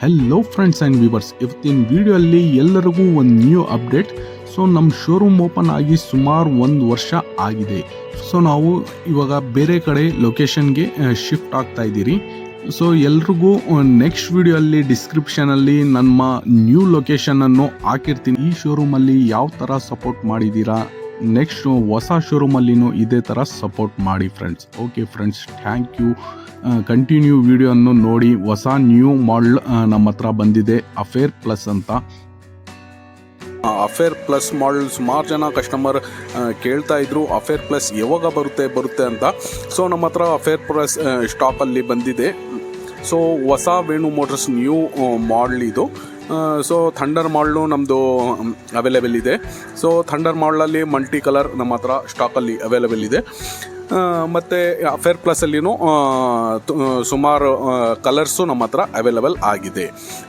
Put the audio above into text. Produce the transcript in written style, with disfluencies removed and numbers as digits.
Hello friends and viewers, ಇವತ್ತಿನ ವಿಡಿಯೋಲ್ಲಿ ಎಲ್ಲರಿಗೂ ಒಂದು ನ್ಯೂ ಅಪ್ಡೇಟ್. ಸೊ ನಮ್ಮ ಶೋರೂಮ್ ಓಪನ್ ಆಗಿ ಸುಮಾರು 1 ವರ್ಷ ಆಗಿದೆ. ಸೊ ನಾವು ಇವಾಗ ಬೇರೆ ಕಡೆ ಲೊಕೇಶನ್ಗೆ ಶಿಫ್ಟ್ ಆಗ್ತಾ ಇದ್ದೀರಿ. ಸೊ ಎಲ್ರಿಗೂ ನೆಕ್ಸ್ಟ್ ವಿಡಿಯೋಲ್ಲಿ ಡಿಸ್ಕ್ರಿಪ್ಷನಲ್ಲಿ ನಮ್ಮ ನ್ಯೂ ಲೊಕೇಶನನ್ನು ಹಾಕಿರ್ತೀನಿ. ಈ ಶೋರೂಮಲ್ಲಿ ಯಾವ ಥರ ಸಪೋರ್ಟ್ ಮಾಡಿದ್ದೀರಾ, ನೆಕ್ಸ್ಟ್ ಹೊಸ ಶೋರೂಮಲ್ಲಿನೂ ಇದೇ ಥರ ಸಪೋರ್ಟ್ ಮಾಡಿ friends. Okay friends, thank you. Continue ವಿಡಿಯೋವನ್ನು ನೋಡಿ. ಹೊಸ ನ್ಯೂ ಮಾಡೆಲ್ ನಮ್ಮ ಹತ್ರ ಬಂದಿದೆ, ಅಫೇರ್ ಪ್ಲಸ್ ಅಂತ. ಅಫೇರ್ ಪ್ಲಸ್ ಮಾಡೆಲ್ ಸುಮಾರು ಜನ ಕಸ್ಟಮರ್ ಕೇಳ್ತಾ ಇದ್ರು, ಅಫೇರ್ ಪ್ಲಸ್ ಯಾವಾಗ ಬರುತ್ತೆ ಅಂತ. ಸೊ ನಮ್ಮ ಹತ್ರ ಅಫೇರ್ ಪ್ಲಸ್ ಸ್ಟಾಕಲ್ಲಿ ಬಂದಿದೆ. ಸೊ ಹೊಸ ವೇಣು ಮೋಟರ್ಸ್ ನ್ಯೂ ಮಾಡೆಲ್ ಇದು. ಸೊ ಥಂಡರ್ ಮಾಡಲು ನಮ್ಮದು ಅವೈಲೇಬಲ್ ಇದೆ. ಸೊ ಥಂಡರ್ ಮಾಡಲಲ್ಲಿ ಮಲ್ಟಿ ಕಲರ್ ನಮ್ಮ ಹತ್ರ ಸ್ಟಾಕಲ್ಲಿ ಅವೈಲೇಬಲ್ ಇದೆ. ಮತ್ತು ಅಫೇರ್ ಪ್ಲಸ್ಸಲ್ಲಿನೂ ಸುಮಾರು ಕಲರ್ಸು ನಮ್ಮ ಹತ್ರ ಅವೈಲೇಬಲ್ ಆಗಿದೆ.